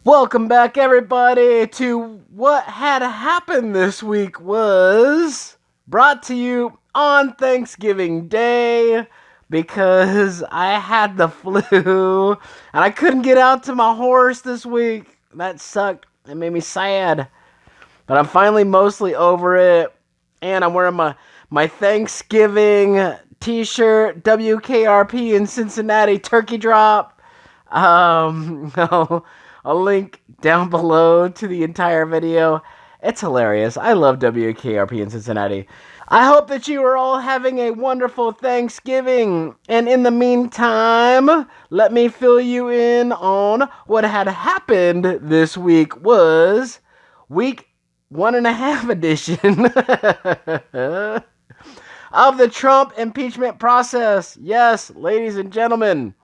Welcome back, everybody, to What Had Happened This Week was brought to you on Thanksgiving Day because I had the flu and I couldn't get out to my horse this week. That sucked. It made me sad. But I'm finally mostly over it, and I'm wearing my Thanksgiving t-shirt, WKRP in Cincinnati turkey drop. I'll link down below to the entire video. It's hilarious. I love WKRP in Cincinnati. I hope that you are all having a wonderful Thanksgiving. And in the meantime, let me fill you in on what had happened this week was week 1.5 edition of the Trump impeachment process. Yes, ladies and gentlemen,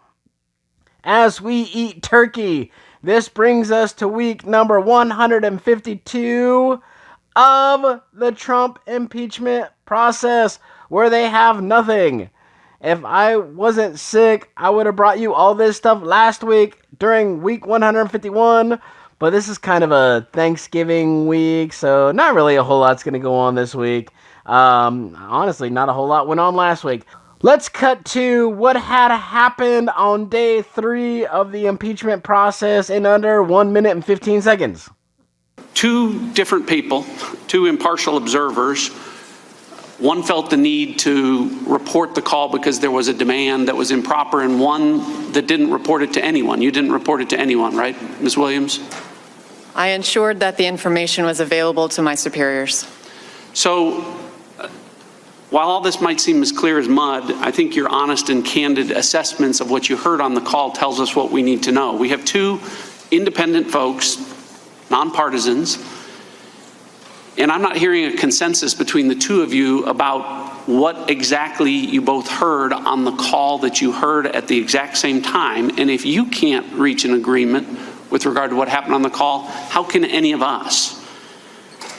as we eat turkey, this brings us to week number 152 of the Trump impeachment process, where they have nothing. If I wasn't sick, I would have brought you all this stuff last week during week 151, but this is kind of a Thanksgiving week, so not really a whole lot's going to go on this week. Honestly, not a whole lot went on last week. Let's cut to what had happened on day 3 of the impeachment process in under 1 minute and 15 seconds. Two different people, two impartial observers. One felt the need to report the call because there was a demand that was improper, and one that didn't report it to anyone. You didn't report it to anyone, right, Ms. Williams? I ensured that the information was available to my superiors. So, while all this might seem as clear as mud, I think your honest and candid assessments of what you heard on the call tells us what we need to know. We have two independent folks, nonpartisans, and I'm not hearing a consensus between the two of you about what exactly you both heard on the call that you heard at the exact same time. And if you can't reach an agreement with regard to what happened on the call, how can any of us?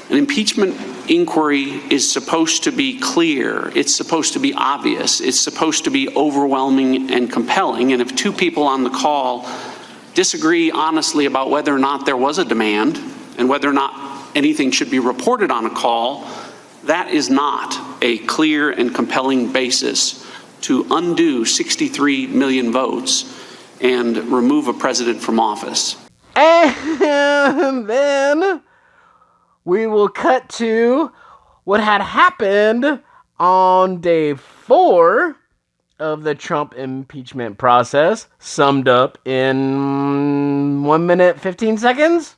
An impeachment inquiry is supposed to be clear. It's supposed to be obvious. It's supposed to be overwhelming and compelling. And if two people on the call disagree honestly about whether or not there was a demand and whether or not anything should be reported on a call, that is not a clear and compelling basis to undo 63 million votes and remove a president from office. And then we will cut to what had happened on day 4 of the Trump impeachment process, summed up in 1 minute, 15 seconds.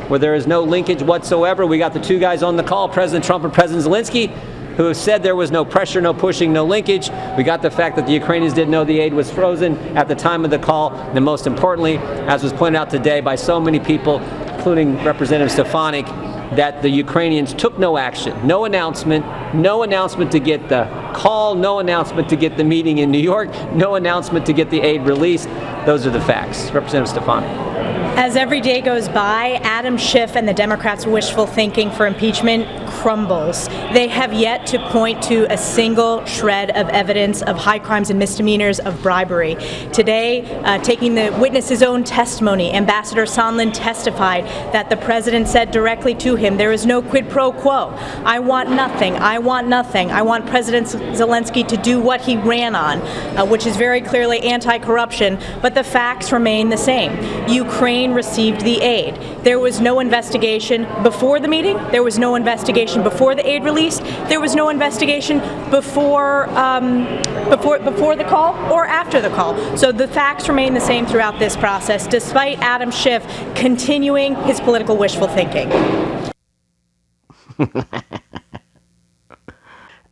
Where there is no linkage whatsoever. We got the two guys on the call, President Trump and President Zelensky, who have said there was no pressure, no pushing, no linkage. We got the fact that the Ukrainians didn't know the aid was frozen at the time of the call. And most importantly, as was pointed out today by so many people, including Representative Stefanik, that the Ukrainians took no action, no announcement to get the call, no announcement to get the meeting in New York, no announcement to get the aid released. Those are the facts. Representative Stefanik. As every day goes by, Adam Schiff and the Democrats' wishful thinking for impeachment crumbles. They have yet to point to a single shred of evidence of high crimes and misdemeanors of bribery. Today, taking the witness's own testimony, Ambassador Sondland testified that the president said directly to him, there is no quid pro quo. I want nothing. I want nothing. I want President Zelensky to do what he ran on, which is very clearly anti-corruption, but the facts remain the same. Ukraine received the aid. There was no investigation before the meeting. There was no investigation before the aid release. There was no investigation before the call or after the call. So the facts remain the same throughout this process, despite Adam Schiff continuing his political wishful thinking.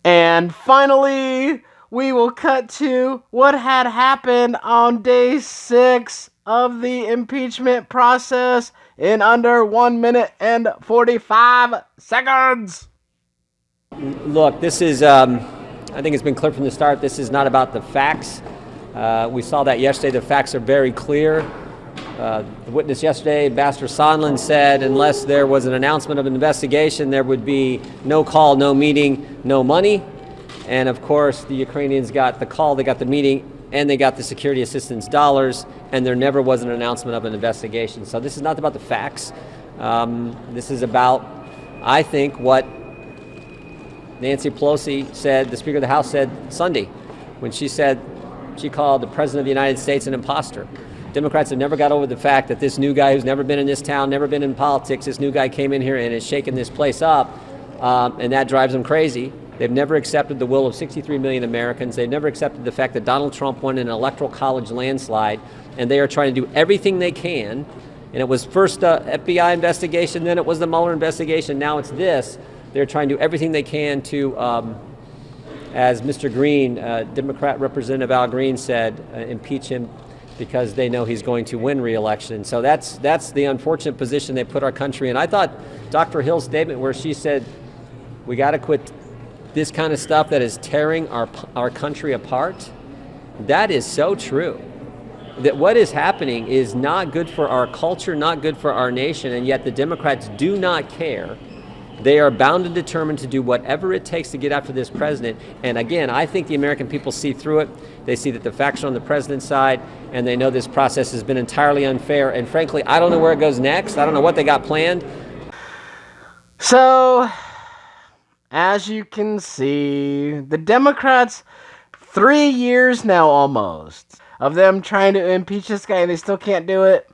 And finally, we will cut to what had happened on day 6 of the impeachment process in under 1 minute and 45 seconds. Look, this is, I think it's been clear from the start, this is not about the facts. We saw that yesterday. The facts are very clear. The witness yesterday, Ambassador Sondland, said unless there was an announcement of an investigation, there would be no call, no meeting, no money. And of course, the Ukrainians got the call, they got the meeting, and they got the security assistance dollars, and there never was an announcement of an investigation. So this is not about the facts. This is about, I think, what Nancy Pelosi said, the Speaker of the House said Sunday, when she called the President of the United States an imposter. Democrats have never got over the fact that this new guy who's never been in this town, never been in politics, this new guy came in here and has shaken this place up, and that drives them crazy. They've never accepted the will of 63 million Americans. They've never accepted the fact that Donald Trump won an electoral college landslide, and they are trying to do everything they can. And it was first the FBI investigation, then it was the Mueller investigation, now it's this. They're trying to do everything they can to, as Mr. Green, Democrat Representative Al Green said, impeach him because they know he's going to win re-election. So that's the unfortunate position they put our country in. I thought Dr. Hill's statement where she said, we got to quit this kind of stuff that is tearing our country apart, that is so true. That what is happening is not good for our culture, not good for our nation, and yet the Democrats do not care. They are bound and determined to do whatever it takes to get after this president. And again, I think the American people see through it. They see that the facts are on the president's side, and they know this process has been entirely unfair. And frankly, I don't know where it goes next. I don't know what they got planned. So, as you can see, the Democrats, 3 years now almost, of them trying to impeach this guy, and they still can't do it.